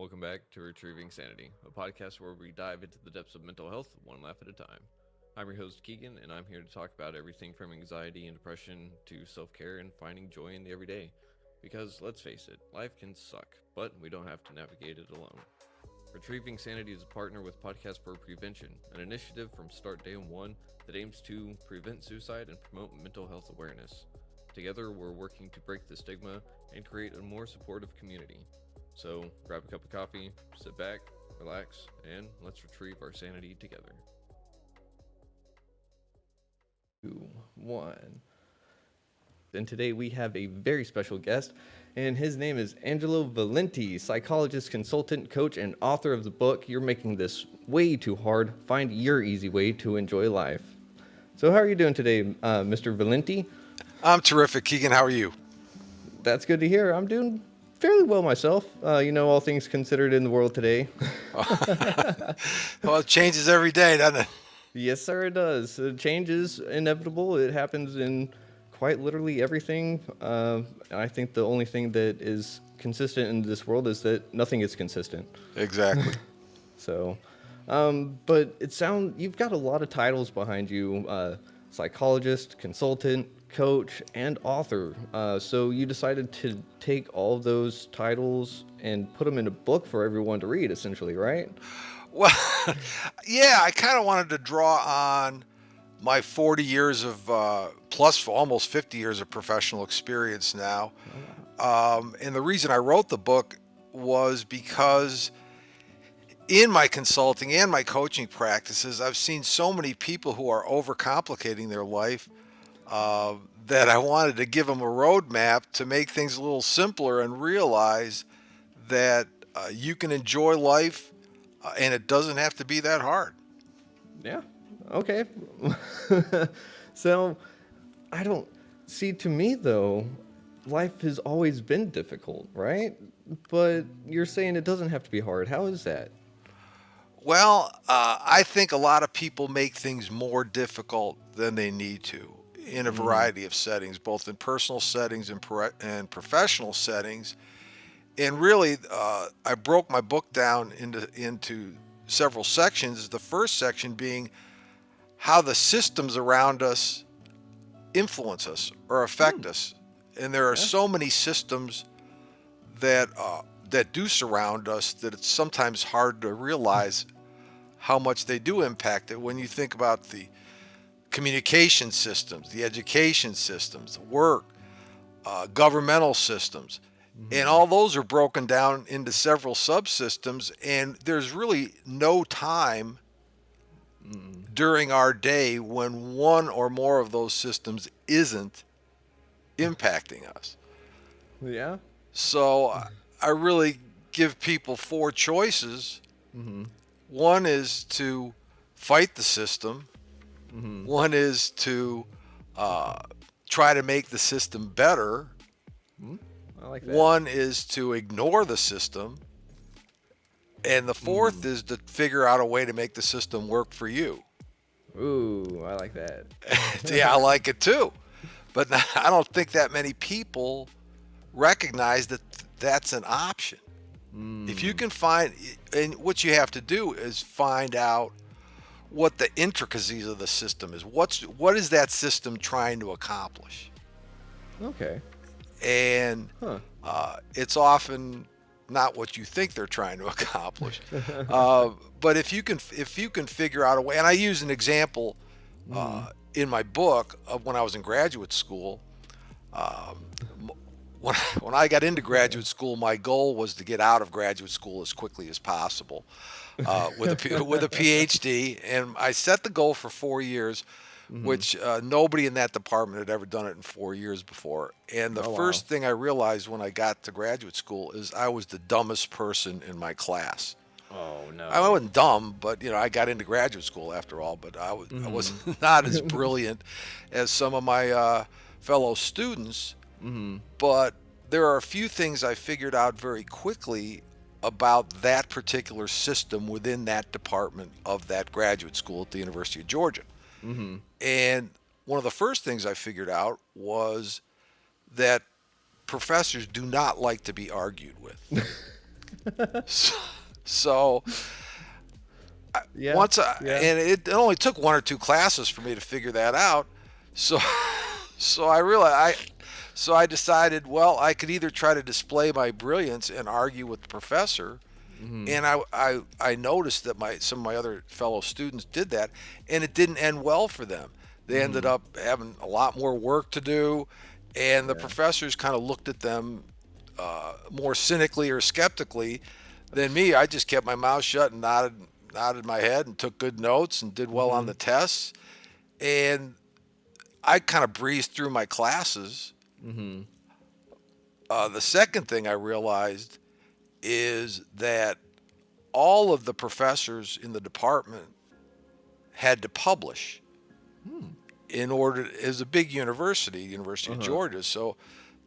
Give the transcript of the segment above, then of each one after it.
Welcome back to Retrieving Sanity, a podcast where we dive into the depths of mental health one laugh at a time. I'm your host, Keegan, and I'm here to talk about everything from anxiety and depression to self care and finding joy in the everyday. Because let's face it, life can suck, but we don't have to navigate it alone. Retrieving Sanity is a partner with Podcast for Prevention, an initiative from Start Day 1 that aims to prevent suicide and promote mental health awareness. Together, we're working to break the stigma and create a more supportive community. So, grab a cup of coffee, sit back, relax, and let's retrieve our sanity together. 2, 1. And today we have a very special guest, and his name is Angelo Valenti, psychologist, consultant, coach, and author of the book, You're Making This Way Too Hard. Find Your Easy Way to Enjoy Life. So how are you doing today, Mr. Valenti? I'm terrific, Keegan. How are you? That's good to hear. I'm doing fairly well myself. All things considered in the world today. Well, it changes every day, doesn't it? Yes, sir, it does. Change is inevitable. It happens in quite literally everything. And I think the only thing that is consistent in this world is that nothing is consistent. Exactly. So, but you've got a lot of titles behind you, psychologist, consultant, coach, and author. So you decided to take all of those titles and put them in a book for everyone to read, essentially, right? Well, yeah, I kind of wanted to draw on my 40 years of plus almost 50 years of professional experience now. And the reason I wrote the book was because in my consulting and my coaching practices, I've seen so many people who are overcomplicating their life that I wanted to give them a roadmap to make things a little simpler and realize that you can enjoy life and it doesn't have to be that hard. Yeah. Okay. So, I don't see, to me though, life has always been difficult, right? But you're saying it doesn't have to be hard. How is that? Well, I think a lot of people make things more difficult than they need to in a Mm, variety of settings, both in personal settings and professional settings. And really, I broke my book down into several sections. The first section being how the systems around us influence us or affect mm, us. And there are yeah. so many systems that that do surround us that it's sometimes hard to realize how much they do impact it. When you think about the communication systems, the education systems, the work, governmental systems, and Hmm. all those are broken down into several subsystems. And there's really no time Mm, during our day when one or more of those systems isn't impacting us. yeah. So I really give people four choices. Hmm. One is to fight the system. Hmm. One is to uh, try to make the system better. Mm, I like that. One is to ignore the system. And the fourth Mm. is to figure out a way to make the system work for you. Ooh, I like that. Yeah, I like it too. But I don't think that many people recognize that that's an option. If you Mm. can find, and what you have to do is find out what the intricacies of the system is. What is that system trying to accomplish? Okay. And Huh. it's often not what you think they're trying to accomplish. Uh, but if you can figure out a way, and I use an example Mm. in my book of when I was in graduate school. Um, when I got into graduate school, my goal was to get out of graduate school as quickly as possible with a PhD, and I set the goal for 4 years, Hmm. which nobody in that department had ever done it in 4 years before. And the Oh wow. first thing I realized when I got to graduate school is I was the dumbest person in my class. Oh I no. wasn't dumb, but I got into graduate school after all. But I was Hmm. not as brilliant as some of my fellow students. Hmm. But there are a few things I figured out very quickly about that particular system within that department of that graduate school at the University of Georgia. Hmm. And one of the first things I figured out was that professors do not like to be argued with. So, so Yeah. once I, Yeah. and it only took one or two classes for me to figure that out. So, so I realized so I decided, well, I could either try to display my brilliance and argue with the professor, Mm-hmm. and I noticed that some of my other fellow students did that, and it didn't end well for them. They ended Mm-hmm. up having a lot more work to do, and the Yeah. professors kind of looked at them more cynically or skeptically than me. I just kept my mouth shut and nodded my head and took good notes and did well on Mm-hmm. the tests. And I kind of breezed through my classes. Mm-hmm. The second thing I realized is that all of the professors in the department had to publish Hmm. in order. It was a big university, University of Uh-huh. Georgia, so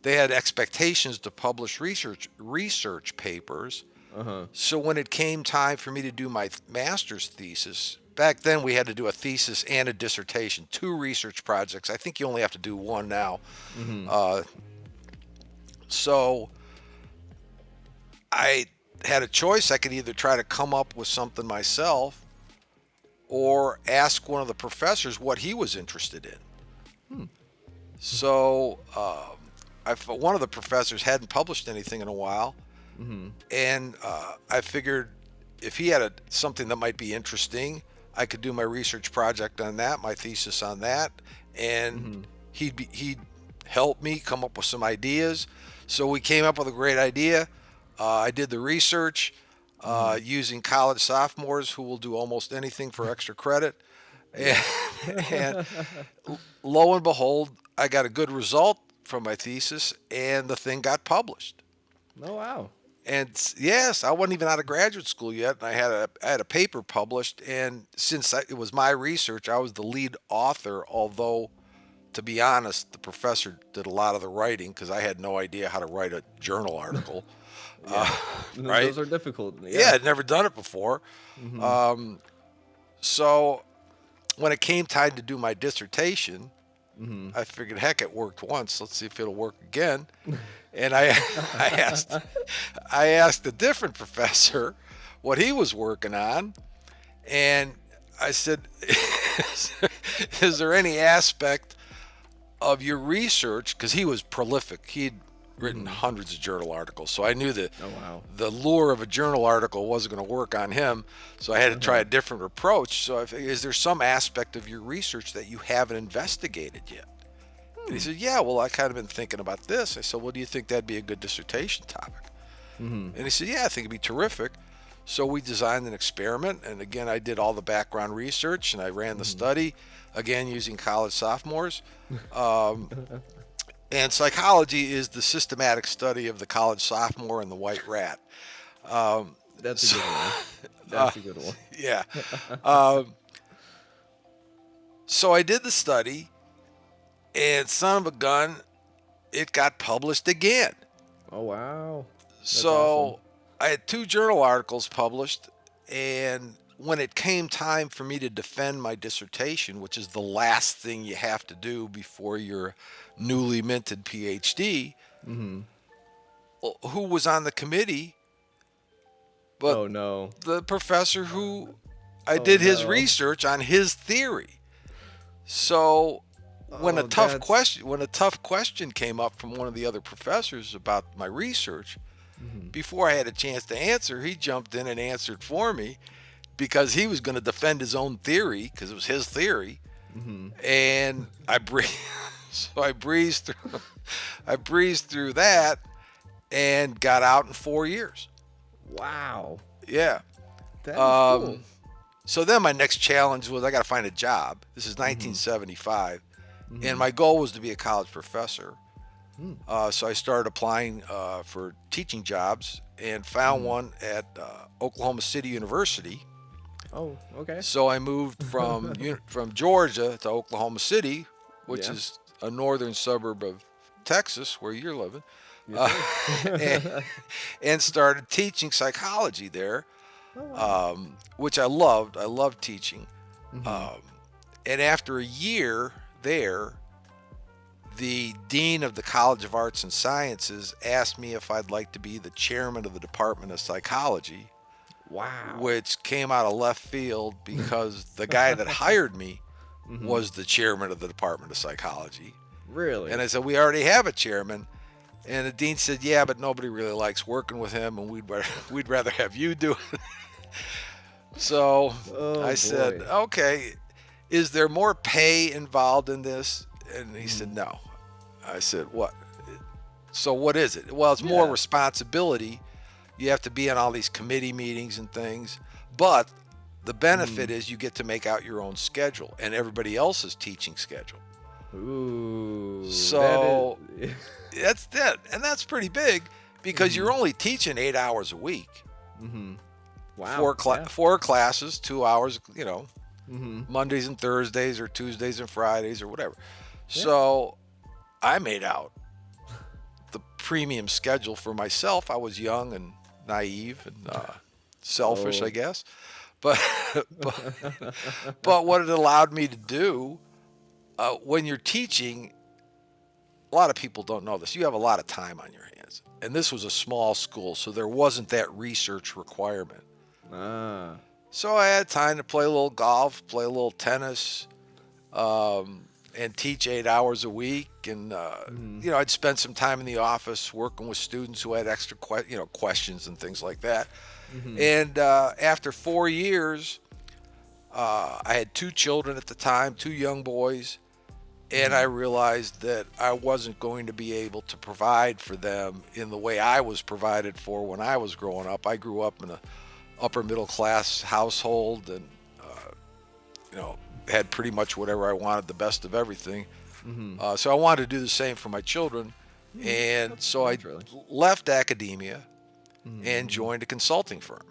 they had expectations to publish research papers. Uh-huh. So when it came time for me to do my master's thesis, back then we had to do a thesis and a dissertation, two research projects. I think you only have to do one now. Mm-hmm. Uh, so I had a choice. I could either try to come up with something myself or ask one of the professors what he was interested in. Hmm. So one of the professors hadn't published anything in a while, Mm-hmm. and I figured if he had something that might be interesting, I could do my research project on that, my thesis on that, and Mm-hmm. he'd help me come up with some ideas. So we came up with a great idea. I did the research Mm-hmm. using college sophomores who will do almost anything for extra credit, and, Yeah. and lo and behold, I got a good result from my thesis, and the thing got published. Oh wow. And yes, I wasn't even out of graduate school yet, and I had a paper published. And since it was my research, I was the lead author. Although, to be honest, the professor did a lot of the writing because I had no idea how to write a journal article. Yeah. Uh, right? Those are difficult. Yeah, Yeah. I'd never done it before. Mm-hmm. Um, so when it came time to do my dissertation, Mm-hmm. I figured, heck, it worked once. Let's see if it'll work again. And I asked, I asked a different professor what he was working on, and I said, "Is there any aspect of your research?" Because he was prolific. He'd written Mm-hmm. hundreds of journal articles, so I knew that Oh wow. the lure of a journal article wasn't going to work on him. So I had to try Uh-huh. a different approach. So I figured, is there some aspect of your research that you haven't investigated yet? And he Hmm. said, yeah, well, I kind of been thinking about this. I said, well, do you think that'd be a good dissertation topic? Mm-hmm. And he said, yeah, I think it'd be terrific. So we designed an experiment. And again, I did all the background research and I ran the Mm-hmm. study, again, using college sophomores. Um, and psychology is the systematic study of the college sophomore and the white rat. Um, That's a so, good one. uh, That's a good one. yeah. Um, so I did the study, and son of a gun, it got published again. Oh wow. That's awesome. So I had two journal articles published, and when it came time for me to defend my dissertation, which is the last thing you have to do before your newly minted PhD, Mm-hmm. who was on the committee but Oh no. the professor who I Oh did his no. research on his theory. So Oh, that's. when a tough question came up from one of the other professors about my research, Mm-hmm. before I had a chance to answer, he jumped in and answered for me because he was going to defend his own theory because it was his theory. Mm-hmm. And so I breezed through, I breezed through that and got out in 4 years. Wow. Yeah. That is cool. Um, so then my next challenge was I got to find a job. This is Mm-hmm. 1975, and Mm-hmm. my goal was to be a college professor. Mm-hmm. So I started applying for teaching jobs and found Mm-hmm. one at Oklahoma City University. Oh, okay. So I moved from Georgia to Oklahoma City, which Yeah. is a northern suburb of Texas, where you're living, Yes, and, sir. and started teaching psychology there, Oh wow. which I loved. I loved teaching. Mm-hmm. Um, and after a year there, the dean of the College of Arts and Sciences asked me if I'd like to be the chairman of the Department of Psychology, Wow. which came out of left field because the guy that hired me Mm-hmm. was the chairman of the Department of Psychology. And Really? I said, we already have a chairman. And the dean said, yeah, but nobody really likes working with him, and we'd rather have you do it. So Oh I said, boy. okay, is there more pay involved in this? And he said, Mm. no. I said, what? So what is it? Well, it's more Yeah. responsibility. You have to be on all these committee meetings and things. But the benefit Mm. is you get to make out your own schedule and everybody else's teaching schedule. Ooh, that So is. that's it. And that's pretty big because Mm-hmm. you're only teaching 8 hours a week. Mm-hmm. Wow. Yeah. Four classes, 2 hours, Mm-hmm. Mondays and Thursdays or Tuesdays and Fridays or whatever. Yeah. So I made out the premium schedule for myself. I was young and naive and selfish, I Oh. guess. But, but but what it allowed me to do when you're teaching, a lot of people don't know this. You have a lot of time on your hands, and this was a small school, so there wasn't that research requirement. Ah. So I had time to play a little golf, play a little tennis, and teach 8 hours a week. And Mm-hmm. I'd spend some time in the office working with students who had extra questions and things like that. Mm-hmm. And after 4 years, I had two children at the time, two young boys, and I Mm-hmm. realized that I wasn't going to be able to provide for them in the way I was provided for when I was growing up. I grew up in a upper middle class household, and you know had pretty much whatever I wanted, the best of everything. Mm-hmm. So I wanted to do the same for my children, and so I Naturally. left academia and Mm-hmm. joined a consulting firm.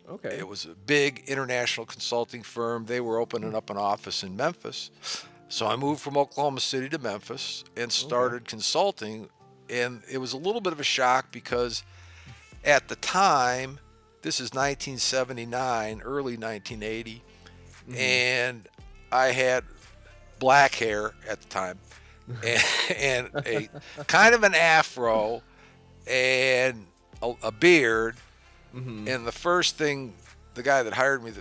Okay. It was a big international consulting firm. They were opening up an office in Memphis. So I moved from Oklahoma City to Memphis and Okay. started consulting. And it was a little bit of a shock because at the time, this is 1979, early 1980, Mm-hmm. and I had black hair at the time and, and a kind of an afro and a beard. Mm-hmm. And the first thing, the guy that hired me,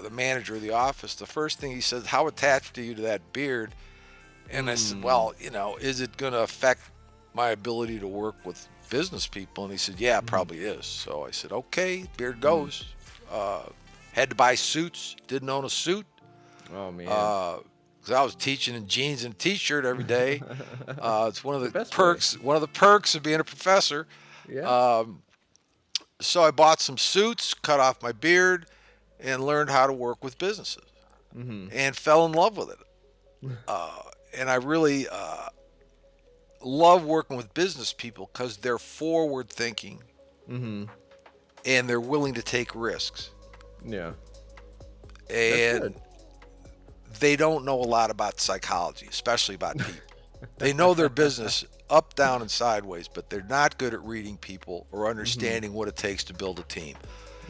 the manager of the office, the first thing he said, how attached are you to that beard? And I said, Mm. well, is it going to affect my ability to work with business people? And he said, yeah, it Mm-hmm. probably is. So I said, okay, beard Mm. goes. Uh, Had to buy suits, didn't own a suit. Oh man. Because I was teaching in jeans and a t-shirt every day. It's one of The the best way. perks. One of the perks of being a professor. Yeah. Um, so I bought some suits, cut off my beard, and learned how to work with businesses, Mm-hmm. and fell in love with it. And I really love working with business people because they're forward thinking Mm-hmm. and they're willing to take risks. Yeah. That's And good. they don't know a lot about psychology, especially about people. They know their business up, down, and sideways, but they're not good at reading people or Mm-hmm. understanding what it takes to build a team.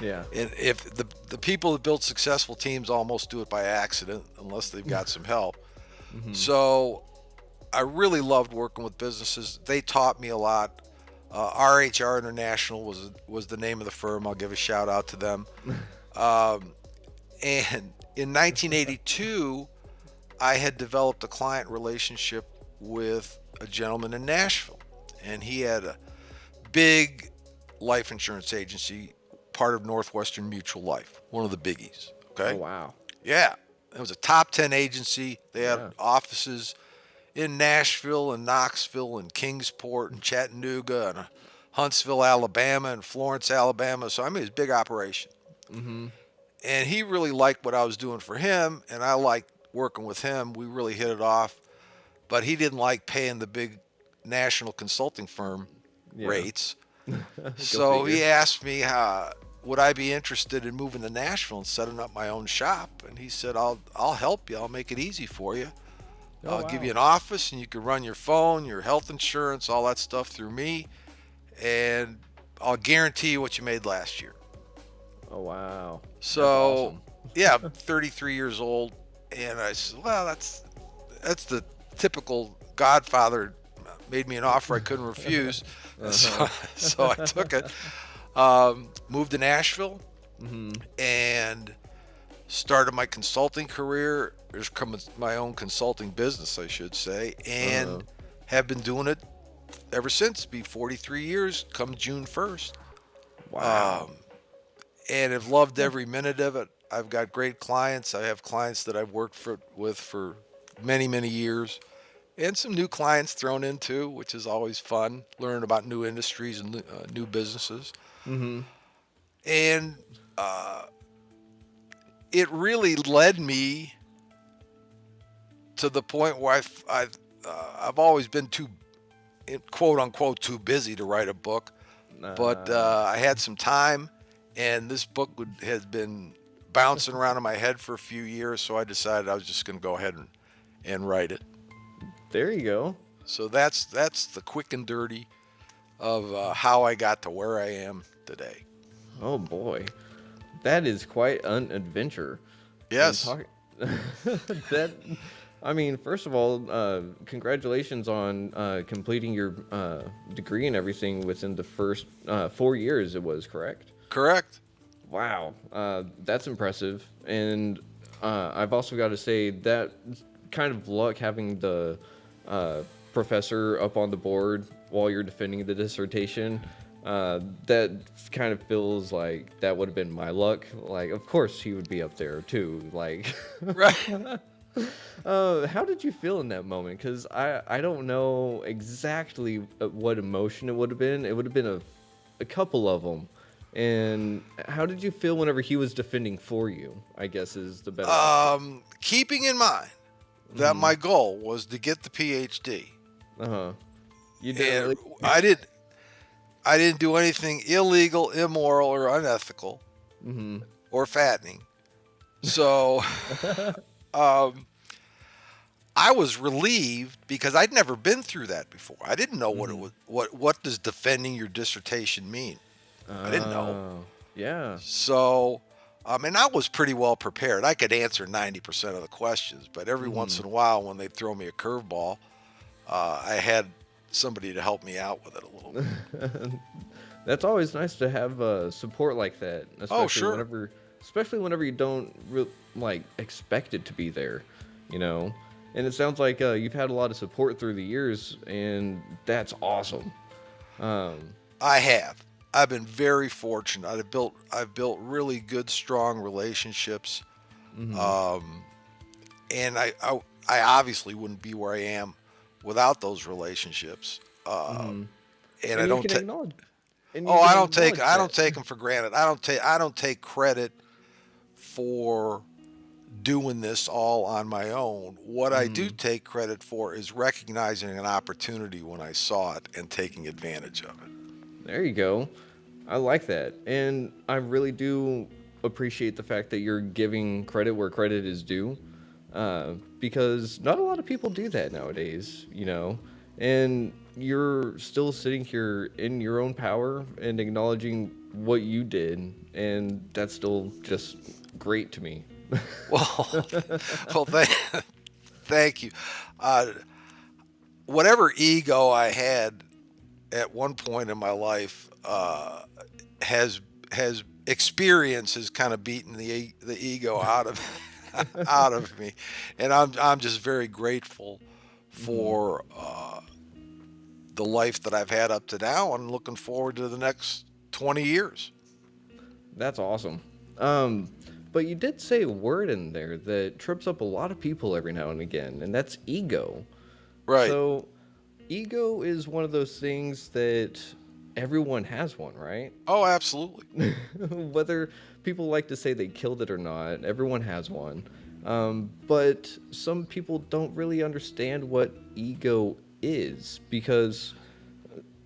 Yeah. And if the people that build successful teams almost do it by accident, unless they've got some help. Mm-hmm. So I really loved working with businesses. They taught me a lot. RHR International was the name of the firm. I'll give a shout out to them. Um, and in 1982, I had developed a client relationship with a gentleman in Nashville, and he had a big life insurance agency, part of Northwestern Mutual Life, one of the biggies. Oh Okay, wow. yeah, it was a top 10 agency. They had Yeah. offices in Nashville and Knoxville and Kingsport and Chattanooga and Huntsville, Alabama and Florence, Alabama. So I mean, it was a big operation. Mm-hmm. And he really liked what I was doing for him, and I liked working with him. We really hit it off. But he didn't like paying the big national consulting firm Yeah. rates. Go So he figure. asked me would I be interested in moving to Nashville and setting up my own shop. And he said, I'll help you. I'll make it easy for you. Oh I'll give you wow. an office, and you can run your phone, your health insurance, all that stuff through me, and I'll guarantee you what you made last year. Oh wow. That's So awesome. yeah, I'm 33 years old, and I said, well, that's the typical godfather made me an offer I couldn't refuse, Uh-huh. so I took it. Moved to Nashville Mm-hmm. and started my consulting career. There's come my own consulting business, I should say, Uh-huh. and have been doing it ever since. Be 43 years come June 1st, Wow. and have loved every minute of it. I've got great clients. I have clients that I've worked with for many, many years, and some new clients thrown in too, which is always fun. Learn about new industries and new businesses, Mm-hmm. and it really led me to the point where I've always been too, quote unquote, too busy to write a book, but Uh, I had some time, and this book has been bouncing around in my head for a few years, so I decided I was just going to go ahead and write it. there you go. So that's the quick and dirty of how I got to where I am today. Oh boy, that is quite an adventure. And Yes, talk that. I mean, first of all, congratulations on completing your degree and everything within the first 4 years. It was correct. correct. Wow, that's impressive. And I've also got to say that kind of luck having the professor up on the board while you're defending the dissertation. That kind of feels like that would have been my luck. Like, of course he would be up there too. Like, Right. how did you feel in that moment? Because I don't know exactly what emotion it would have been. It would have been a couple of them. And how did you feel whenever he was defending for you? I guess is the better option. Keeping in mind that Mm-hmm. my goal was to get the PhD, Uh huh. You didn't and really. I didn't do anything illegal, immoral, or unethical, Mm-hmm. or fattening. So um, I was relieved because I'd never been through that before. I didn't know what it Mm-hmm. was. What does defending your dissertation mean? I didn't know. Oh, yeah. So, and I was pretty well prepared. I could answer 90% of the questions, but every once Mm-hmm. in a while, when they'd throw me a curveball, I had somebody to help me out with it a little bit. That's always nice to have support like that, Oh, sure. especially whenever you don't like expect it to be there, you know. And it sounds like you've had a lot of support through the years, and that's awesome. Um, I have. I've been very fortunate. I've built really good, strong relationships, hmm um, and I obviously wouldn't be where I am without those relationships. hmm And I And you don't can take. acknowledge, and you Oh, can acknowledge I that. don't take them for granted. I don't take credit for doing this all on my own. What I do hmm take credit for is recognizing an opportunity when I saw it and taking advantage of it. There you go. I like that. And I really do appreciate the fact that you're giving credit where credit is due. Because not a lot of people do that nowadays, you know? And you're still sitting here in your own power and acknowledging what you did. And that's still just great to me. Well, well, thank you. Uh, whatever ego I had at one point in my life has experience has kind of beaten the ego out of out of me, and I'm just very grateful hmm for the life that I've had up to now, and looking forward to the next 20 years. That's awesome. Um, but you did say a word in there that trips up a lot of people every now and again, and that's ego. Right. So, ego is one of those things that everyone has one, right? Oh, absolutely. Whether people like to say they killed it or not, everyone has one. But some people don't really understand what ego is because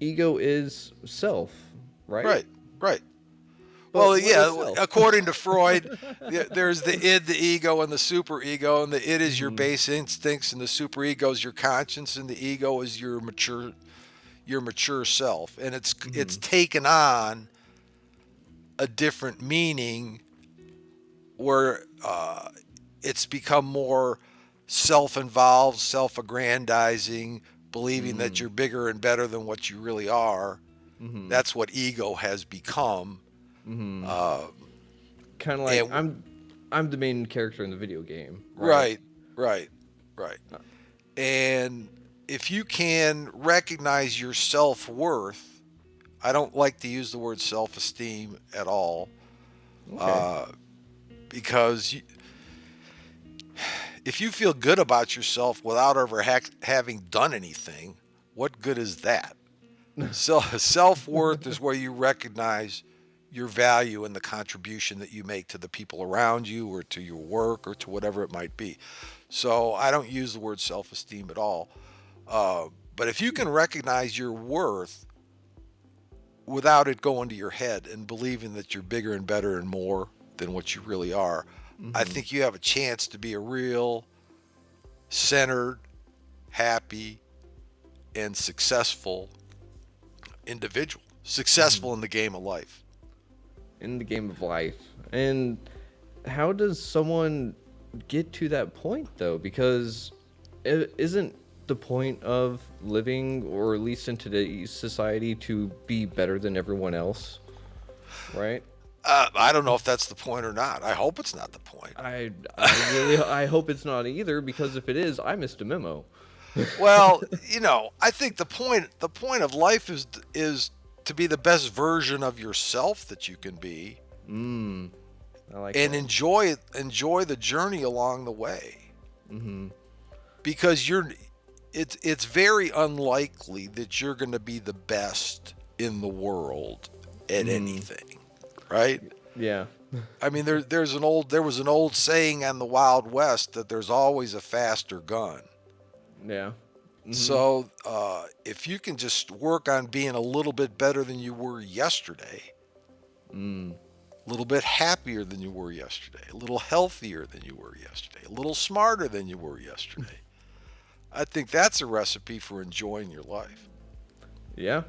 ego is self, right? Right. Right. But Well, what is yeah, self? according to Freud, there's the id, the ego, and the superego. And the id is your hmm base instincts, and the superego is your conscience, and the ego is your mature self. And it's hmm taken on a different meaning where it's become more self-involved, self-aggrandizing, believing that Mm. you're bigger and better than what you really are. Mm-hmm. That's what ego has become. Mm-hmm. Uh, Kind of like and I'm the main character in the video game, right? right, right, right. And if you can recognize your self-worth, I don't like to use the word self-esteem at all, Okay. uh, because if you feel good about yourself without ever having done anything, what good is that? So self-worth is where you recognize your value and the contribution that you make to the people around you or to your work or to whatever it might be. So I don't use the word self-esteem at all. Uh, but if you can recognize your worth without it going to your head and believing that you're bigger and better and more than what you really are, I Mm-hmm. think you have a chance to be a real centered, happy, and successful individual, Mm-hmm. successful in the game of life. In the game of life. And how does someone get to that point though? Because isn't the point of living, or at least in today's society, to be better than everyone else, right? I don't know if that's the point or not. I hope it's not the point. I hope it's not either, because if it is, I missed a memo. Well, I think the point of life is to be the best version of yourself that you can be Mm, I like and that. enjoy the journey along the way, Mm-hmm. because it's very unlikely that you're going to be the best in the world at Mm, anything, right? yeah. I mean, there was an old saying on the Wild West that there's always a faster gun. Yeah. Mm-hmm. So if you can just work on being a little bit better than you were yesterday, Mm, a little bit happier than you were yesterday, a little healthier than you were yesterday, a little smarter than you were yesterday, I think that's a recipe for enjoying your life. yeah.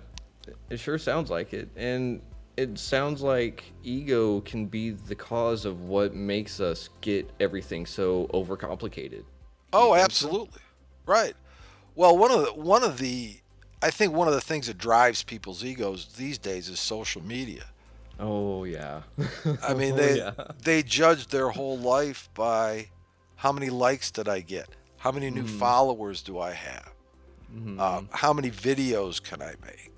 It sure sounds like it. And it sounds like ego can be the cause of what makes us get everything so overcomplicated. Do you Oh, think so? absolutely. Right. Well, one of the I think one of the things that drives people's egos these days is social media. Oh, yeah. I mean, Oh, they yeah. they judge their whole life by how many likes did I get? How many new Mm-hmm. followers do I have? Mm-hmm. How many videos can I make?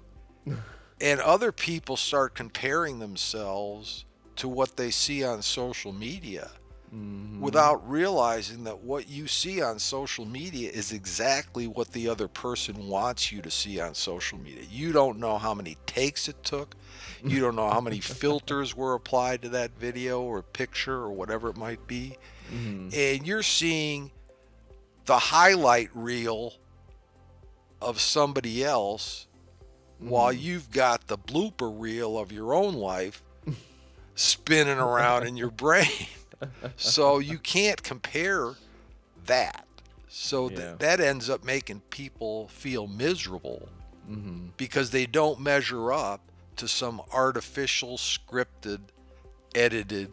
And other people start comparing themselves to what they see on social media Mm-hmm. without realizing that what you see on social media is exactly what the other person wants you to see on social media. You don't know how many takes it took. You don't know how many filters were applied to that video or picture or whatever it might be. Mm-hmm. And you're seeing the highlight reel of somebody else while Mm-hmm. you've got the blooper reel of your own life spinning around in your brain. So you can't compare that. So Yeah. that ends up making people feel miserable Mm-hmm. because they don't measure up to some artificial, scripted, edited,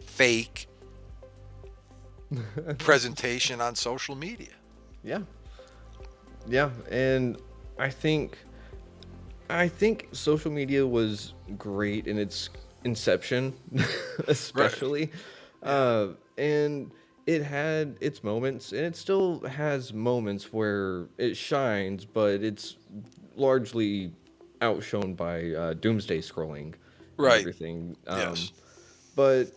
fake presentation on social media. Yeah. Yeah. And I think I think social media was great in its inception, Right. especially. Yeah. And it had its moments, and it still has moments where it shines, but it's largely outshone by doomsday scrolling and Right. everything. Yes. But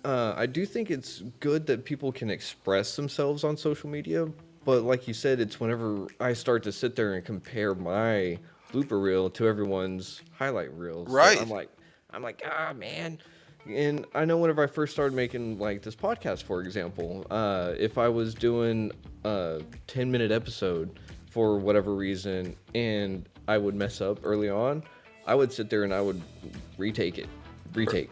I do think it's good that people can express themselves on social media. But like you said, it's whenever I start to sit there and compare my blooper reel to everyone's highlight reels that Right. I'm like, ah, man. And I know whenever I first started making like this podcast, for example, if I was doing a 10-minute episode for whatever reason and I would mess up early on, I would sit there and I would retake it, retake,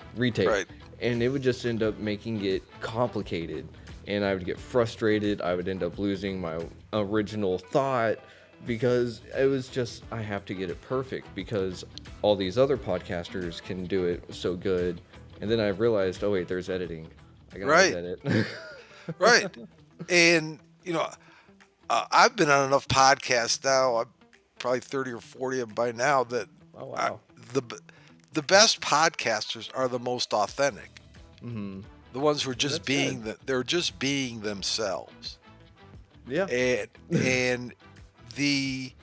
Right. and it would just end up making it complicated. And I would get frustrated. I would end up losing my original thought because it was just, I have to get it perfect because all these other podcasters can do it so good. And then I realized, oh, wait, there's editing. I can always Right. edit. Right. And I've been on enough podcasts now. I'm probably 30 or 40 of them by now. That Oh I, wow. the the best podcasters are the most authentic. Mm-hmm. The ones who are And just that's good. they're just being themselves. Yeah. And and the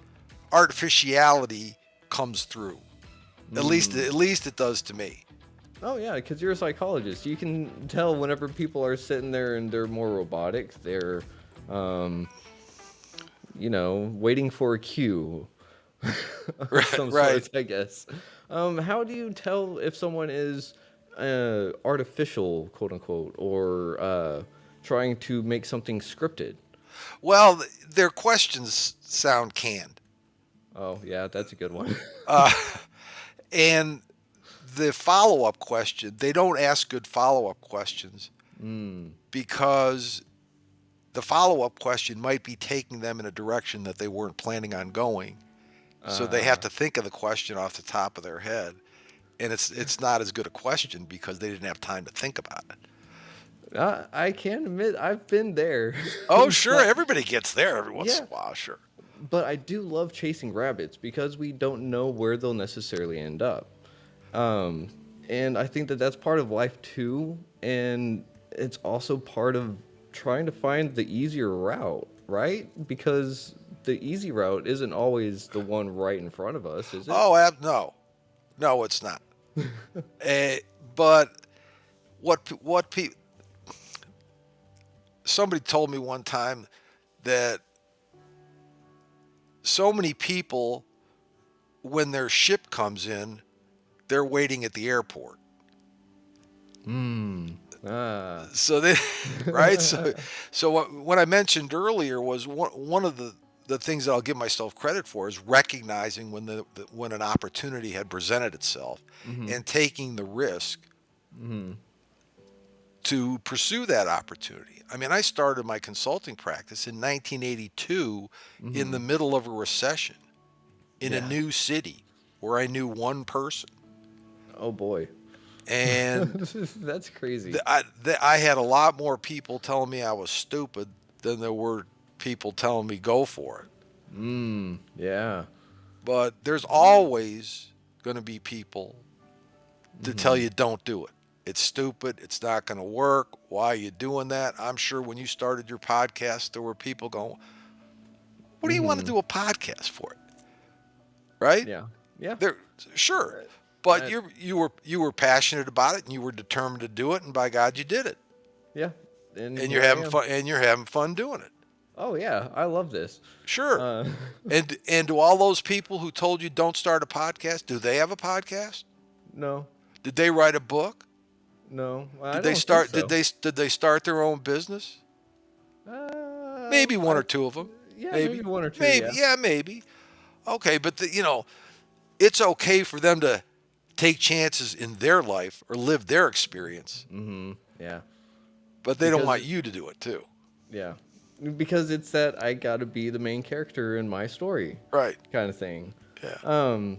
artificiality comes through. Mm. At least it does to me. Oh yeah, because you're a psychologist. You can tell whenever people are sitting there and they're more robotic. They're, um, waiting for a cue of Right, some right. sorts, I guess. How do you tell if someone is artificial, quote unquote, or trying to make something scripted? Well, their questions sound canned. Oh yeah, that's a good one. Uh, and the follow up question, they don't ask good follow up questions Mm. because the follow up question might be taking them in a direction that they weren't planning on going. So they have Uh, to think of the question off the top of their head. And it's not as good a question because they didn't have time to think about it. I can admit I've been there, Oh, sure, but everybody gets there every once yeah, in a while, sure. but I do love chasing rabbits because we don't know where they'll necessarily end up. Um, and I think that that's part of life too, and it's also part of trying to find the easier route, right? Because the easy route isn't always the one right in front of us, is it? Oh, no, no, it's not. Eh, but what somebody told me one time that so many people, when their ship comes in, they're waiting at the airport. Hmm. Ah. So they, right? So what I mentioned earlier was one of the things that I'll give myself credit for is recognizing when an opportunity had presented itself Mm-hmm. and taking the risk Mm-hmm. to pursue that opportunity. I mean, I started my consulting practice in 1982 in Mm-hmm. the middle of a recession in a Yeah. new city where I knew one person. Oh boy. And That's crazy. I had a lot more people telling me I was stupid than there were people telling me go for it. Mm. Yeah. But there's always going to be people to tell Mm-hmm. you don't do it. It's stupid. It's not going to work. Why are you doing that? I'm sure when you started your podcast, there were people going, "What do you want to Mm-hmm. do a podcast for?" Right? Yeah. Yeah. There, sure. Uh, But uh, you were passionate about it and you were determined to do it, and by God, you did it. yeah. And And here I am. you're having fun doing it. Oh yeah, I love this. Sure. Uh, And do all those people who told you don't start a podcast, do they have a podcast? no, Did they write a book? no, I Did they don't think start so. did they start their own business? Maybe one I or two of them. yeah, maybe Maybe. one or two. Maybe. Yeah, Yeah, maybe. Okay, but it's okay for them to take chances in their life or live their experience, mm-hmm. Yeah, but they don't because want you to do it too. yeah, because it's that I got to be the main character in my story, Right. kind of thing. Yeah. Um,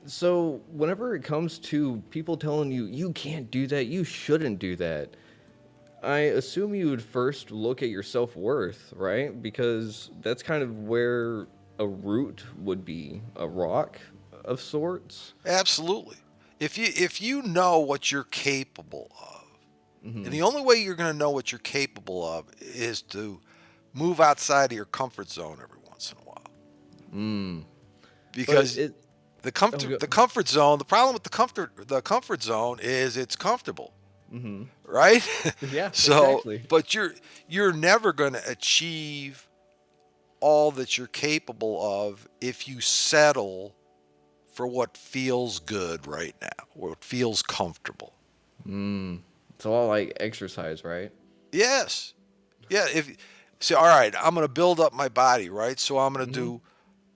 so whenever it comes to people telling you you can't do that, you shouldn't do that, I assume you would first look at your self worth, right? Because that's kind of where a root would be, a rock of sorts. Absolutely. If you know what you're capable of, and Hmm. the only way you're going to know what you're capable of is to move outside of your comfort zone every once in a while. Mm. But Because it, oh, the comfort zone, the problem with the comfort zone is it's comfortable, mm-hmm. right? Yeah, So, exactly. but you're never going to achieve all that you're capable of if you settle for what feels good right now, what feels comfortable. Mm. It's all like exercise, right? Yes. Yeah, if say all right, I'm going to build up my body, right? So Mm-hmm.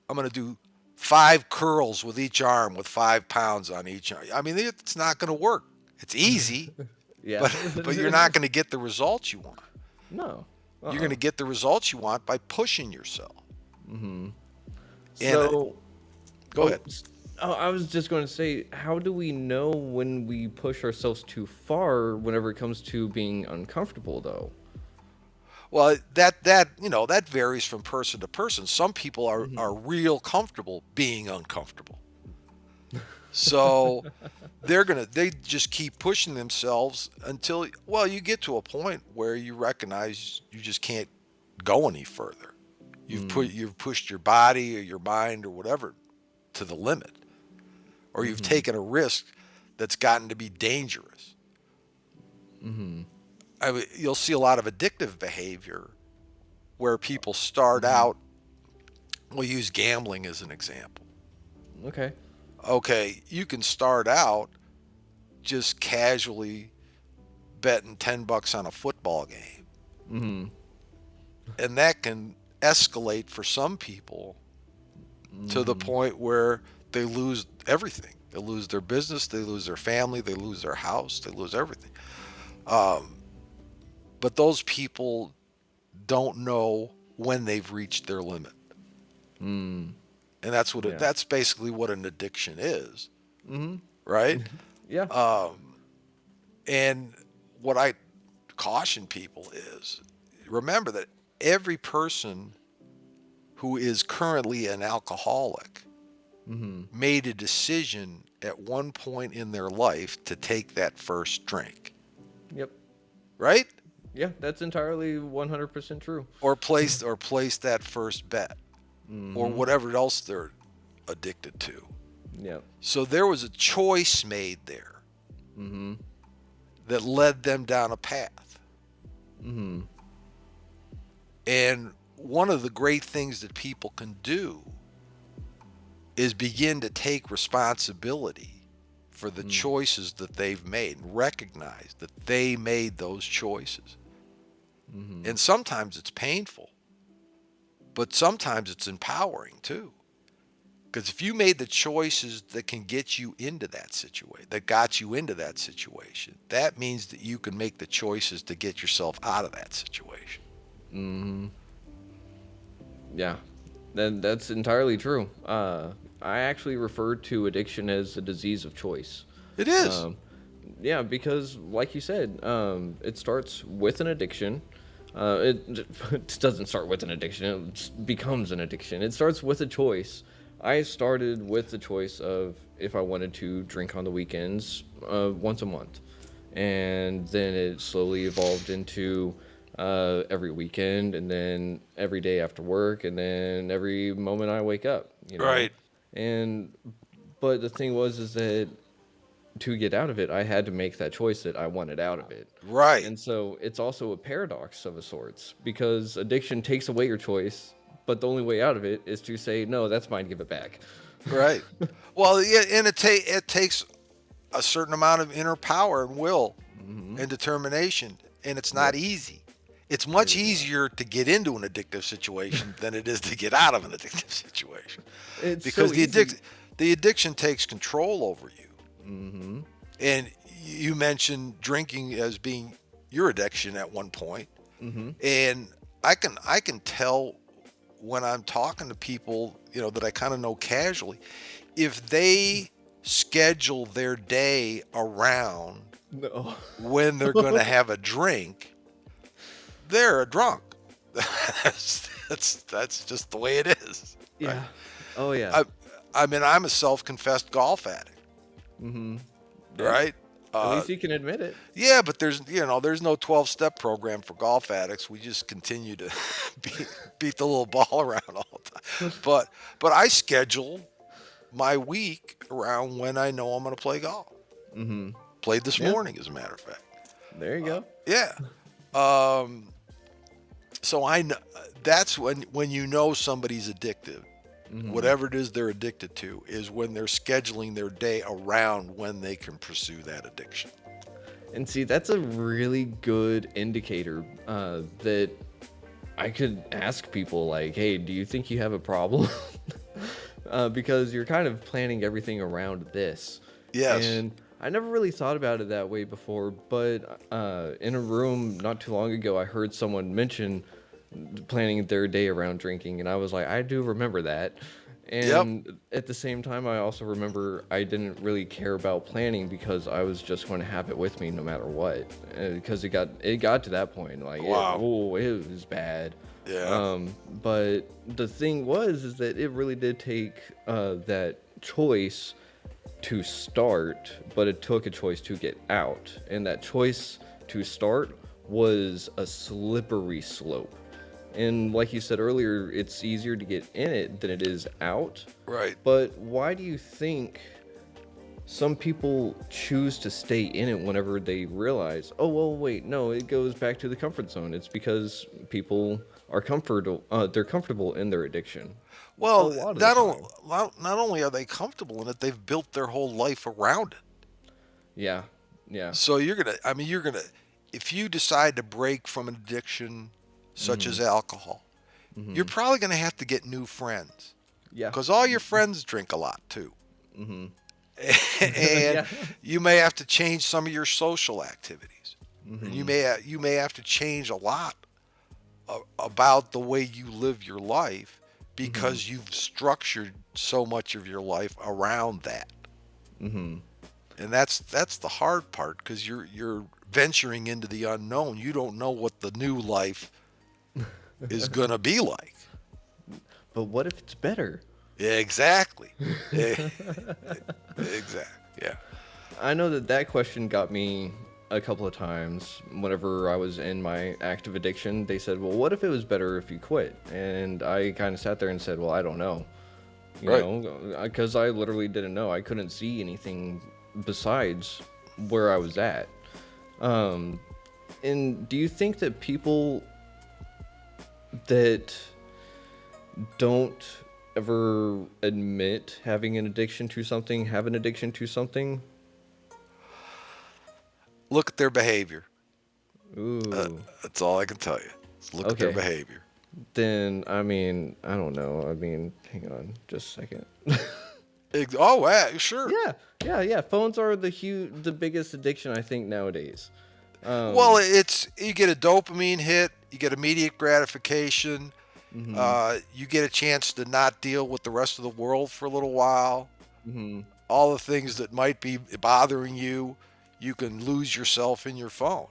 I'm going to do 5 curls with each arm with 5 pounds on each arm. I mean, it's not going to work. It's easy, Yeah. but you're not going to get the results you want. No. You're going Uh-uh. to get the results you want by pushing yourself. Mm-hmm. And So, go oh, ahead. oh, I was just going to say, how do we know when we push ourselves too far whenever it comes to being uncomfortable, though? Well, that varies from person to person. Some people are Hmm. real comfortable being uncomfortable. So they just keep pushing themselves until, well, you get to a point where you recognize you just can't go any further. Mm. You've pushed your body or your mind or whatever to the limit, or you've Hmm. taken a risk that's gotten to be dangerous. Hmm. I mean, you'll see a lot of addictive behavior where people start Hmm. out. We'll use gambling as an example. Okay. Okay, you can start out just casually betting $10 on a football game, Hmm. and that can escalate for some people to the Hmm. point where they lose everything. They lose their business, they lose their family, they lose their house, they lose everything. Um, but those people don't know when they've reached their limit, Mm. and Yeah. that's basically what an addiction is, Hmm. right? Yeah. Um, and what I caution people is, remember that every person who is currently an alcoholic Hmm. made a decision at one point in their life to take that first drink, Yep. right? Yeah, that's entirely 100% true. Or place that first bet, or Hmm. whatever else they're addicted to. Yep. So there was a choice made there Hmm. that led them down a path. Hmm. And one of the great things that people can do is begin to take responsibility for the Mm. choices that they've made and recognize that they made those choices. Hmm. And sometimes it's painful, but sometimes it's empowering too. Because if you made the choices that can get you into that situation, that got you into that situation, that means that you can make the choices to get yourself out of that situation. Hmm. Yeah, that's entirely true. I actually refer to addiction as a disease of choice. It is. Um, yeah, because like you said, it starts with an addiction. It doesn't start with an addiction; it becomes an addiction. It starts with a choice. I started with the choice of if I wanted to drink on the weekends once a month, and then it slowly evolved into every weekend, and then every day after work, and then every moment I wake up. Right. And but the thing was is that to get out of it, I had to make that choice that I wanted out of it. Right. And so it's also a paradox of a sorts because addiction takes away your choice, but the only way out of it is to say, no, that's mine, give it back. Right. Well, yeah, and it takes a certain amount of inner power and will Hmm. and determination, and it's not Yep, easy. It's it much is not. to get into an addictive situation than it is to get out of an addictive situation, It's because so easy. the addiction takes control over you. Hmm. And you mentioned drinking as being your addiction at one point, Hmm. and I can tell when I'm talking to people, that I kind of know casually, if they schedule their day around No. when they're going to have a drink, they're a drunk. That's just the way it is, right? Yeah. Oh yeah. I I mean, I'm a self-confessed golf addict, Hmm. Yeah. right? At Uh, least you can admit it. yeah, but there's no 12-step program for golf addicts. We just continue to beat the little ball around all the time. But I schedule my week around when I know I'm going to play golf. Hmm. Played this Yeah. morning, as a matter of fact. There you go. Yeah. Um, so that's when you know somebody's addicted. Hmm. Whatever it is they're addicted to is when they're scheduling their day around when they can pursue that addiction. And see, that's a really good indicator that I could ask people, like, hey, do you think you have a problem? Because you're kind of planning everything around this. Yes. And I never really thought about it that way before, but in a room not too long ago, I heard someone mention planning their day around drinking, and I was like, I do remember that. Yep. And at the same time, I also remember I didn't really care about planning because I was just going to have it with me no matter what. Because it got to that point, like Wow. it was bad. Yeah. But the thing is that it really did take that choice to start, but it took a choice to get out, and that choice to start was a slippery slope. And like you said earlier, it's easier to get in it than it is out. Right. But why do you think some people choose to stay in it whenever they realize, oh, well, wait, no, it goes back to the comfort zone? It's because people are comfortable, they're comfortable in their addiction a Well, lot of the time. not only are they comfortable in it, they've built their whole life around it. Yeah, yeah. So you're gonna, if you decide to break from an addiction such Mm-hmm. as alcohol, you're Mm-hmm. probably gonna have to get new friends Yeah. because all your friends drink a lot too. Mm-hmm. And Yeah. you may have to change some of your social activities. And Mm-hmm. you may have to change a lot about the way you live your life Mm-hmm. because you've structured so much of your life around that. Mm-hmm. And that's the hard part because you're venturing into the unknown. You don't know what the new life is going to be like. But what if it's better? Yeah, exactly. Eh, exactly. Yeah. I know that that question got me a couple of times whenever I was in my active addiction. They said, well, what if it was better if you quit? And I kind of sat there and said, well, I don't know. Right. Because I literally didn't know. I couldn't see anything besides where I was at. Um, and do you think that people that don't ever admit having an addiction to something have an addiction to something? Look at their behavior. Ooh. That's all I can tell you. Just look at their Okay. behavior. Then, I mean, I don't know. I mean, hang on just a second. Oh, yeah, sure. Yeah, yeah, yeah. Phones are the biggest addiction I think nowadays. Well, Um, it's you get a dopamine hit, you get immediate gratification, mhm, you get a chance to not deal with the rest of the world for a little while. mhm. All the things that might be bothering you, you can lose yourself in your phone.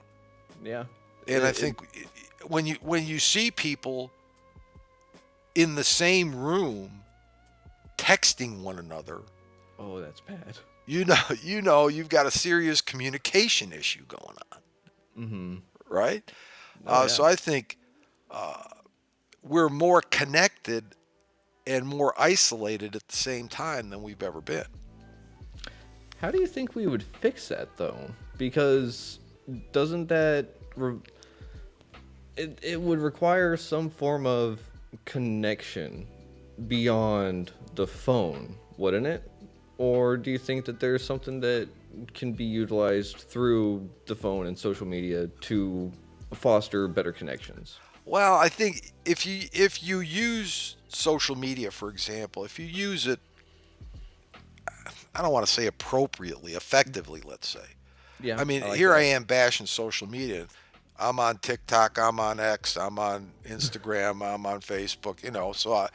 Yeah. And I It think when you see people in the same room texting one another, oh, that's bad. you've got a serious communication issue going on, Mhm. right? Oh yeah. So I think uh, we're more connected and more isolated at the same time than we've ever been. How do you think we would fix that though? Because doesn't that it would require some form of connection beyond the phone, wouldn't it? Or do you think that there's something that can be utilized through the phone and social media to foster better connections? Well, I think if you use social media, for example, if you use it, I don't want to say appropriately, effectively, let's say. Yeah, I mean, I like here I that. am bashing social media. I'm on TikTok, I'm on X, I'm on Instagram, I'm on Facebook, so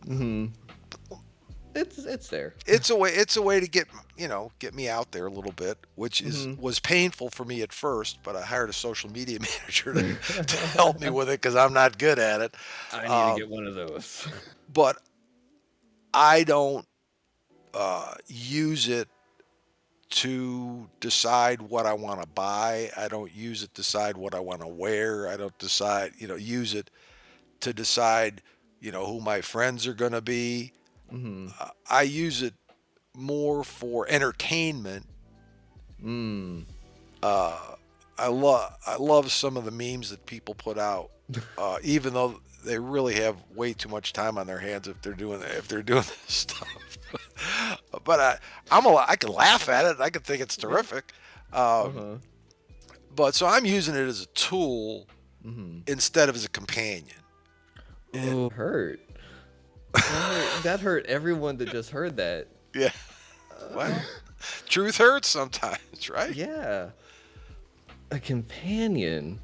Mhm. It's there. it's a way to get me out there a little bit, which is Mhm. was painful for me at first, but I hired a social media manager to help me with it because I'm not good at it. I need to Um, get one of those. but I don't use it to decide what I want to buy. I don't use it to decide what I want to wear. I don't use it to decide, who my friends are going to be. Mhm. I use it more for entertainment. Mm. Uh, I love some of the memes that people put out, even though they really have way too much time on their hands if they're doing this stuff. But I can laugh at it. I can think it's Yeah. terrific. Um, Uh-huh. but so I'm using it as a tool Mhm. instead of as a companion. And Ooh, hurt. That hurt everyone that just heard that. yeah, Uh, well, truth hurts sometimes, right? yeah. A companion.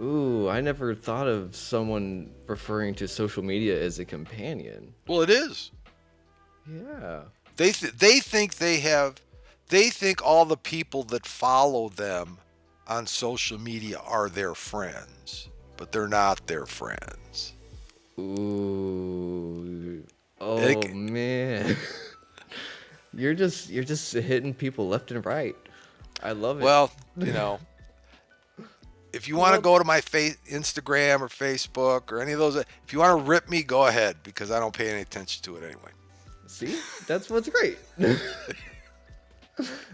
Ooh, I never thought of someone referring to social media as a companion. Well, it is. Yeah. They think they think all the people that follow them on social media are their friends, but they're not their friends. Ooh. Oh It, man. You're just hitting people left and right. I love it. well, you know, if you want to Well, go to my Instagram or Facebook or any of those, if you want to rip me, go ahead because I don't pay any attention to it anyway. see? That's what's great.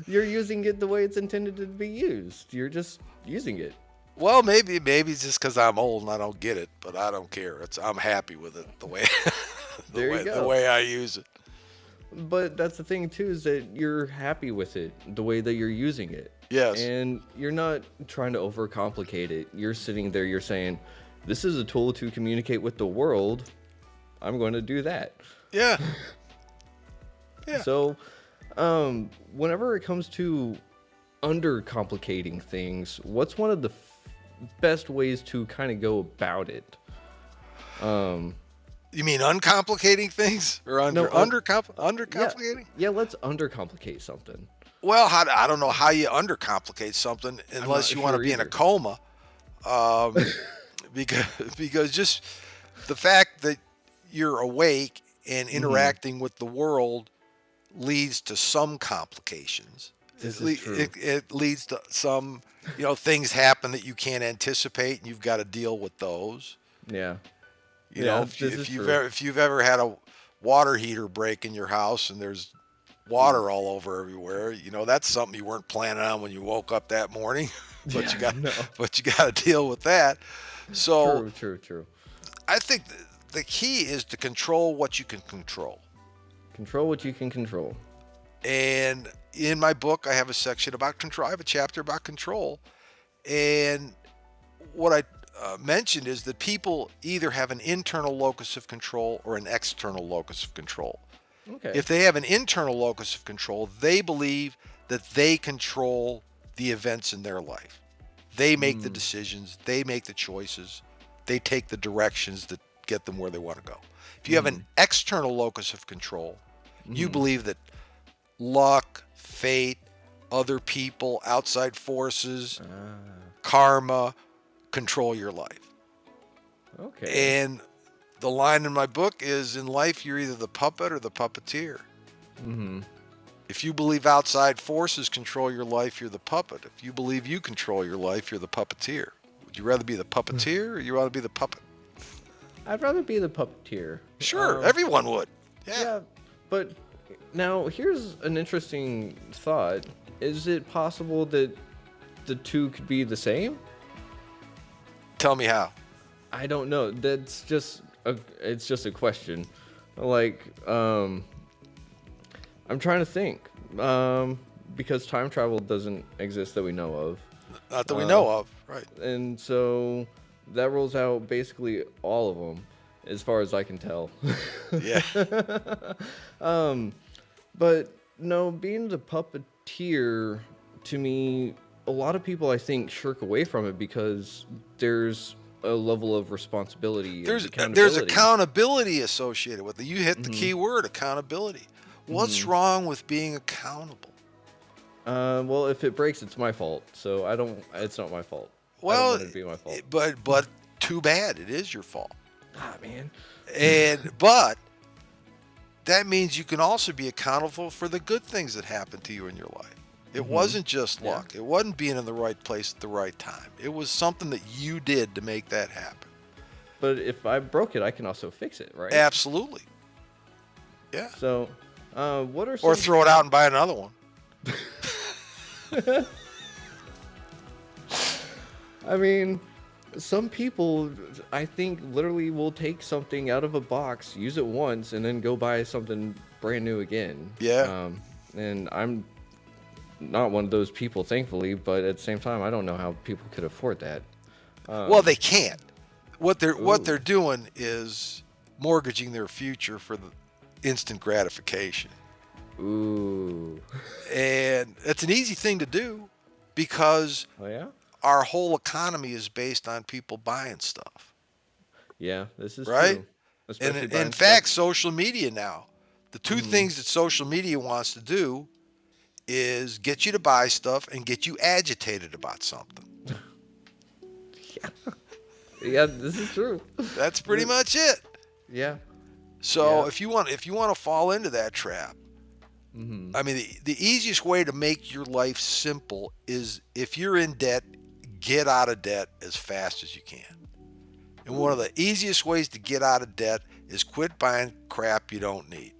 You're using it the way it's intended to be used. You're just using it. Well, maybe it's just because I'm old and I don't get it, but I don't care. I'm happy with it the way There you the go. way I use it. But that's the thing too, is that you're happy with it the way that you're using it. Yes. And you're not trying to overcomplicate it. You're sitting there, you're saying, this is a tool to communicate with the world. I'm going to do that. Yeah. Yeah. So, whenever it comes to undercomplicating things, what's one of the best ways to kind of go about it? Um, You mean uncomplicating things or no, yeah, undercomplicating? yeah. Let's undercomplicate something. Well, I don't know how you undercomplicate something I'm not unless you want to sure be in a either. coma. Um, because just the fact that you're awake and Hmm. interacting with the world leads to some complications. This is true. It leads to some, things happen that you can't anticipate, and you've got to deal with those. Yeah, You know, yeah. This is true. if you've ever had a water heater break in your house and there's water Oof. all over everywhere, that's something you weren't planning on when you woke up that morning, but Yeah, no. you got to deal with that. So True, true, true. I think the key is to control what you can control. Control what you can control. And in my book, I have a section about control. I have a chapter about control. And what I mentioned is that people either have an internal locus of control or an external locus of control. Okay. If they have an internal locus of control, they believe that they control the events in their life. They make the Mm. decisions, they make the choices, they take the directions that get them where they want to go. If you have Mm-hmm. an external locus of control, you Mm-hmm. believe that luck, fate, other people, outside forces, Ah. karma control your life. Okay. And the line in my book is in life, you're either the puppet or the puppeteer. Mm-hmm. If you believe outside forces control your life, you're the puppet. If you believe you control your life, you're the puppeteer. Would you rather be the puppeteer or you rather be the puppet? I'd rather be the puppeteer. Sure, everyone would. Yeah. Yeah, but now here's an interesting thought. Is it possible that the two could be the same? Tell me how. I don't know. It's just a question. Like, I'm trying to think. Because time travel doesn't exist that we know of. Not that we Uh, know of. Right. and so that rules out basically all of them, as far as I can tell. Yeah. um, but no, being the puppeteer, to me, a lot of people I think shirk away from it because there's a level of responsibility and There's accountability. accountability associated with it. You hit the Hmm. key word, accountability. What's Hmm. wrong with being accountable? Well, if it breaks, it's my fault. So I don't. It's not my fault. I don't Well, want it to be my fault. but too bad. It is your fault. Ah, man. But that means you can also be accountable for the good things that happened to you in your life. It Hmm. wasn't just Yeah. luck. It wasn't being in the right place at the right time. It was something that you did to make that happen. But if I broke it, I can also fix it, right? Absolutely. Yeah. So, what are Or some? throw it out and buy another one. I mean, some people, I think, literally will take something out of a box, use it once, and then go buy something brand new again. Yeah. And I'm not one of those people, thankfully, but at the same time, I don't know how people could afford that. Well, Um, they can't. What ooh, they're doing is mortgaging their future for the instant gratification. ooh. And it's an easy thing to do because Oh yeah, our whole economy is based on people buying stuff, yeah. This is right? true, And especially in buying stuff. fact, social media now, The two Mm-hmm. things that social media wants to do is get you to buy stuff and get you agitated about something. Yeah. Yeah, this is true. That's pretty The- much it. yeah. So Yeah. if you want to fall into that trap, Mm-hmm. I mean, the easiest way to make your life simple is if you're in debt, get out of debt as fast as you can. And one of the easiest ways to get out of debt is quit buying crap you don't need.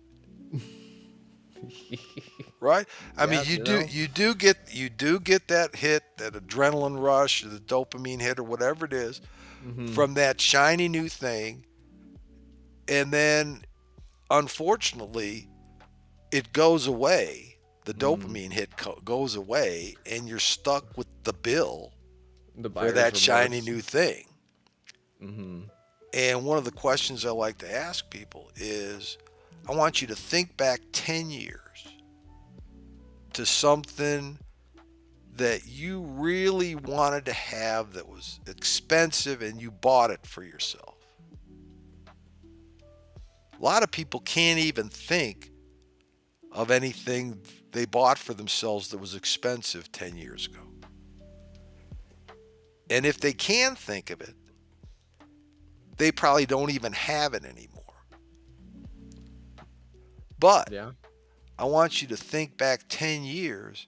Right? I mean, Yeah, you know. you do get that hit, that adrenaline rush, or the dopamine hit, or whatever it is, Mm-hmm. from that shiny new thing, and then unfortunately, it goes away. The Mm. dopamine hit goes away, and you're stuck with the bill The for buyer's that shiny remorse. new thing. Mm-hmm. And one of the questions I like to ask people is, I want you to think back 10 years to something that you really wanted to have that was expensive and you bought it for yourself. A lot of people can't even think of anything they bought for themselves that was expensive 10 years ago. And if they can think of it, they probably don't even have it anymore. But Yeah. I want you to think back 10 years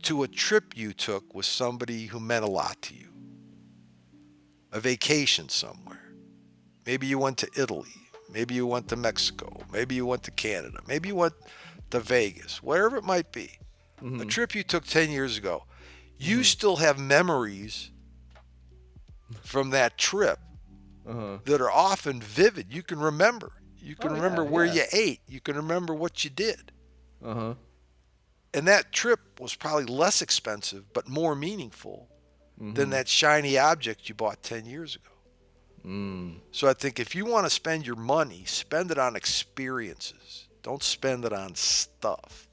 to a trip you took with somebody who meant a lot to you, a vacation somewhere. Maybe you went to Italy. Maybe you went to Mexico. Maybe you went to Canada. Maybe you went to Vegas, wherever it might be. A Mm-hmm. trip you took 10 years ago. You Mm-hmm. still have memories from that trip Uh-huh. that are often vivid. You can remember. You can Oh remember yeah, where yeah. you ate. You can remember what you did. Uh-huh. And that trip was probably less expensive, but more meaningful than Mm-hmm. that shiny object you bought 10 years ago. Mm. So I think if you want to spend your money, spend it on experiences. Don't spend it on stuff.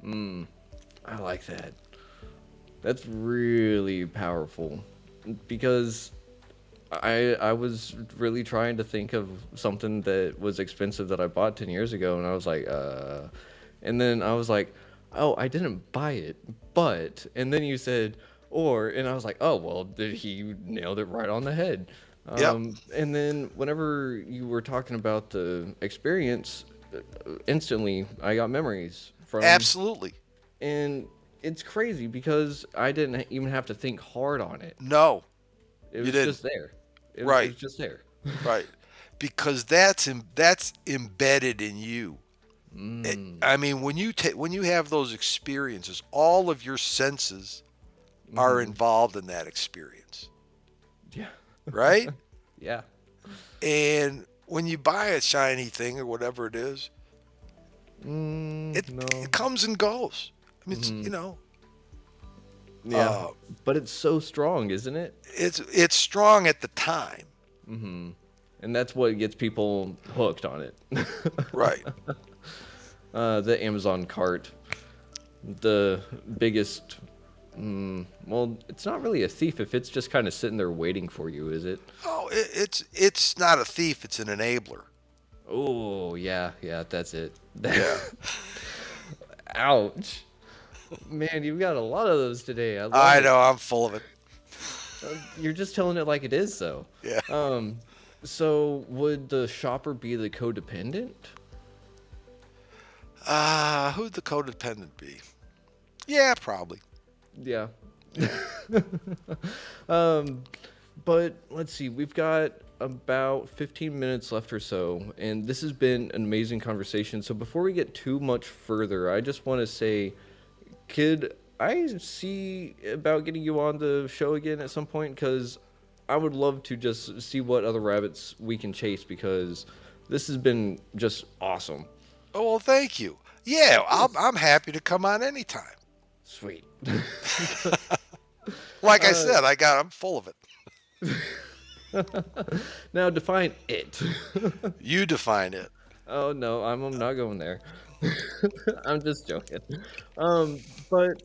Mm. I like that. That's really powerful because I was really trying to think of something that was expensive that I bought 10 years ago and I was like and then I was like, "Oh, I didn't buy it." But and then you said or and I was like, "Oh, well, did he nailed it right on the head." Yep, And then whenever you were talking about the experience, instantly I got memories from absolutely. and it's crazy because I didn't even have to think hard on it. No, It you was didn't. just there. It Right, was just there. right. Because that's embedded in you. Mm. I mean, when you have those experiences, all of your senses are Hmm. involved in that experience, Yeah. right? Yeah. And when you buy a shiny thing or whatever it is, it No. comes and goes. I mean, Hmm. Yeah. uh, But it's so strong, isn't it? it's strong at the time, Hmm. And that's what gets people hooked on it. right? The Amazon cart, the biggest. Well, it's not really a thief if it's just kind of sitting there waiting for you, is it? Oh, it's not a thief; it's an enabler. Oh, yeah, yeah, that's it. Yeah, Ouch. Man, you've got a lot of those today. I love I it. know. I'm full of it. You're just telling it like it is, though. Yeah. Um, so would the shopper be the codependent? Who'd the codependent be? Yeah, probably. Yeah. Yeah. Um, but let's see. We've got about 15 minutes left or so, and this has been an amazing conversation. So before we get too much further, I just want to say, could I see about getting you on the show again at some point? Because I would love to just see what other rabbits we can chase because this has been just awesome. Oh well, thank you. Yeah, I'm happy to come on anytime. Sweet. Like I uh, said, I'm full of it. now define it. You define it. Oh no, I'm not going there. I'm just joking. But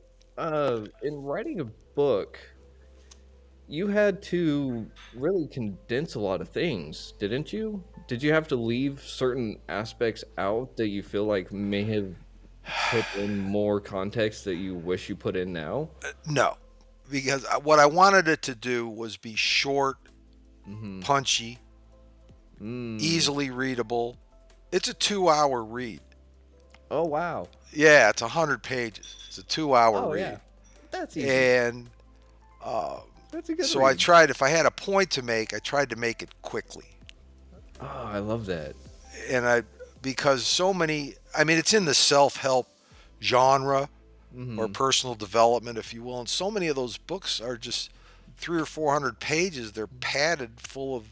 in writing a book, you had to really condense a lot of things, didn't you? Did you have to leave certain aspects out that you feel like may have put in more context that you wish you put in now? No, because what I wanted it to do was be short, Mm-hmm. punchy, Mm. easily readable. It's a 2 hour read. Oh wow. Yeah, it's 100 pages. It's a 2 hour Oh read. yeah. That's easy. And uh, That's a good so I read. tried, if I had a point to make, I tried to make it quickly. Oh, I love that. And because so many, I mean, it's in the self help genre or Mm-hmm. personal development, if you will. And so many of those books are just 300 or 400 pages. They're padded full of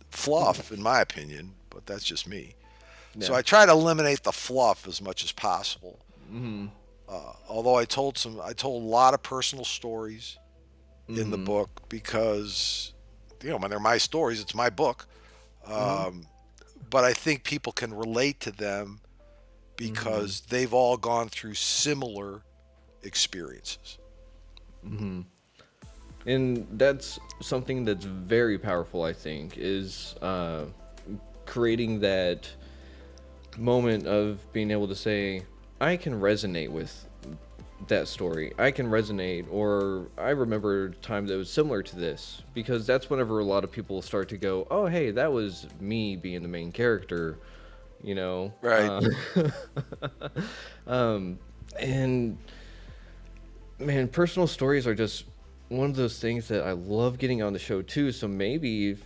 fluff, in my opinion, but that's just me. So Yeah. I try to eliminate the fluff as much as possible. Mm-hmm. Although I told a lot of personal stories in the Mm-hmm. book because, when they're my stories, it's my book. Mm-hmm. Um, but I think people can relate to them Mm-hmm. because they've all gone through similar experiences. Mm-hmm. And that's something that's very powerful, I think, is creating that moment of being able to say, I can resonate with that story. I can resonate, or I remember a time that was similar to this, because that's whenever a lot of people start to go, oh, hey, that was me being the main character, you know? Right. Um, and man, personal stories are just one of those things that I love getting on the show too. So maybe if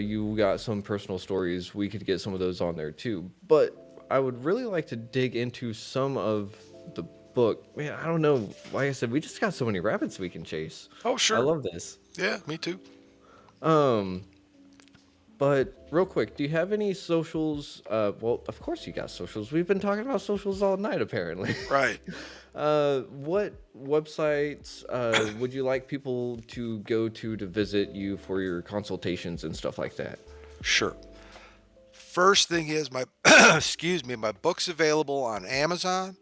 you got some personal stories, we could get some of those on there too. But I would really like to dig into some of the book. Man, I don't know. Like I said, we just got so many rabbits we can chase. Oh, I sure. love this. Yeah, me too. Um, but real quick, do you have any socials? Well, of course you got socials. We've been talking about socials all night, apparently. Right. What websites would you like people to go to visit you for your consultations and stuff like that? Sure. First thing is my excuse me, my book's available on Amazon,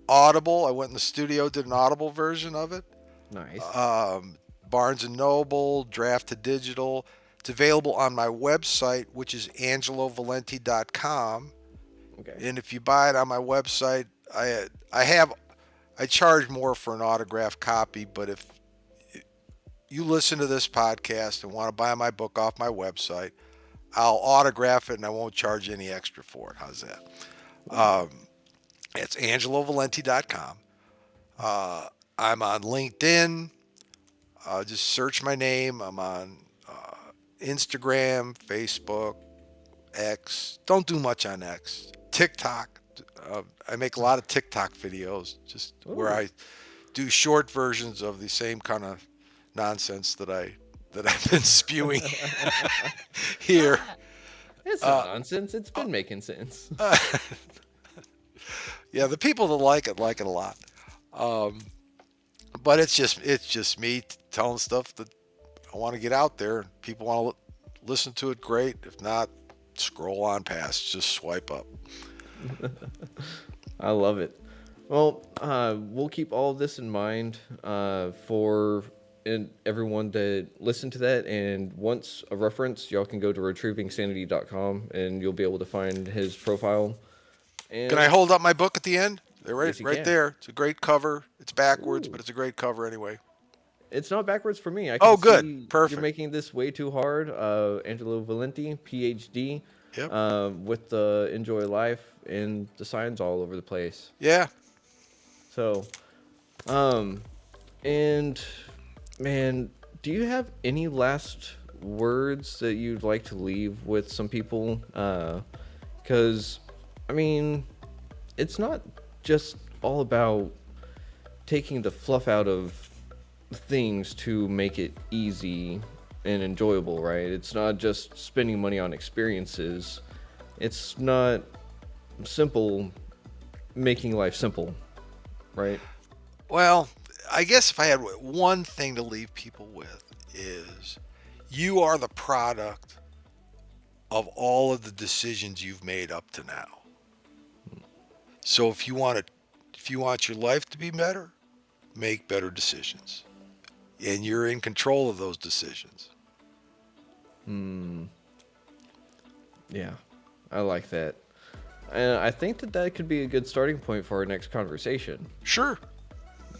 Audible. I went in the studio, did an Audible version of it. Nice. Um, Barnes and Noble, Draft to Digital. It's available on my website, which is angelovalenti.com. Okay. And if you buy it on my website, I have I charge more for an autographed copy, but if you listen to this podcast and want to buy my book off my website, I'll autograph it and I won't charge any extra for it. How's that? Ooh. Um, it's angelovalenti.com. I'm on LinkedIn. Just search my name. I'm on Instagram, Facebook, X. Don't do much on X. TikTok. I make a lot of TikTok videos just where Ooh. I do short versions of the same kind of nonsense that I've been spewing here. It's not Uh, nonsense. It's been making sense. uh, yeah, the people that like it a lot. Um, but it's just me telling stuff that I want to get out there. People want to listen to it. Great. If not, scroll on past. Just swipe up. I love it. Well, we'll keep all of this in mind for everyone that listened to that. And once a reference, y'all can go to retrievingsanity.com and you'll be able to find his profile. Can I And hold up my book at the end? They're yes, you right can. there. It's a great cover. It's backwards, but Ooh. it's a great cover anyway. It's not backwards for me. I can Oh, good. see you're Perfect. making this way too hard. Angelo Valenti, PhD, Yep. with the Enjoy Life and the signs all over the place. Yeah. So, um, and man, do you have any last words that you'd like to leave with some people? Because, I mean, it's not just all about taking the fluff out of things to make it easy and enjoyable, right? It's not just spending money on experiences. It's not simple making life simple, right? Well, I guess if I had one thing to leave people with is you are the product of all of the decisions you've made up to now. So if you want your life to be better, make better decisions. and you're in control of those decisions. Yeah, I like that. And I think that that could be a good starting point for our next conversation. Sure.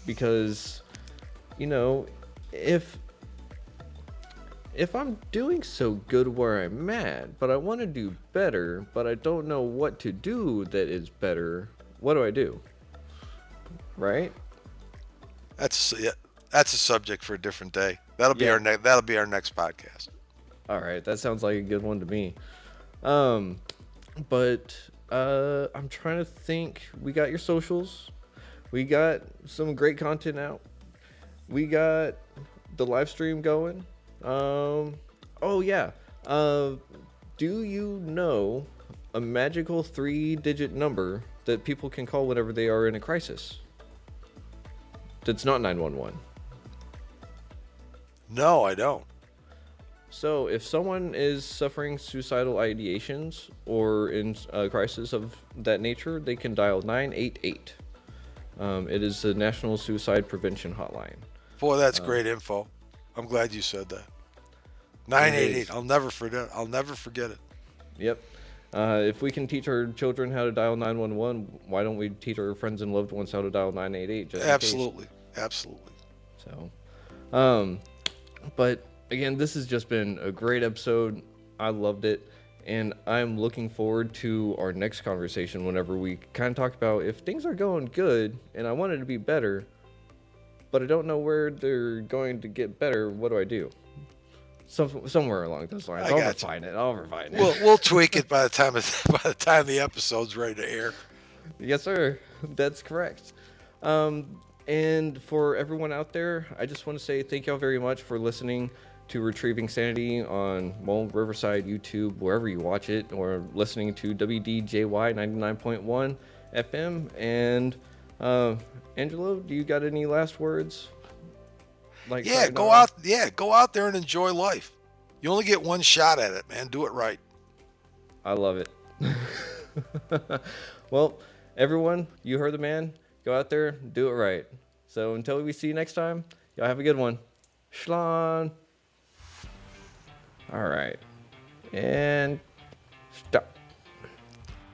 Because, you know, if I'm doing so good where I'm at, but I want to do better, but I don't know what to do that is better, what do I do? Right? Yeah, that's a subject for a different day. That'll be Yeah. that'll be our next podcast. All right, that sounds like a good one to me. Um, but I'm trying to think. We got your socials. We got some great content out. We got the live stream going. Oh yeah. Do you know a magical 3-digit number that people can call whenever they are in a crisis? That's not 911. No, I don't. So, if someone is suffering suicidal ideations or in a crisis of that nature, they can dial 988. It is the National Suicide Prevention Hotline. Boy, that's great info. I'm glad you said that. 988. I'll never forget. I'll never forget it. Yep. If we can teach our children how to dial 911, why don't we teach our friends and loved ones how to dial 988? Just Absolutely. Absolutely. So, but again, this has just been a great episode. I loved it. And I'm looking forward to our next conversation whenever we kind of talk about if things are going good and I want it to be better, but I don't know where they're going to get better, what do I do? Somewhere along those lines. I'll refine it. We'll tweak it by the time the episode's ready to air. Yes, sir. That's correct. And for everyone out there, I just want to say thank y'all very much for listening to Retrieving Sanity on Riverside, YouTube, wherever you watch it, or listening to WDJY 99.1 FM. And Angelo, do you got any last words? Go out there and enjoy life. You only get one shot at it, man. Do it right. I love it. Well, everyone, you heard the man. Go out there, do it right. So until we see you next time, y'all have a good one. Schlan. All right. And stop.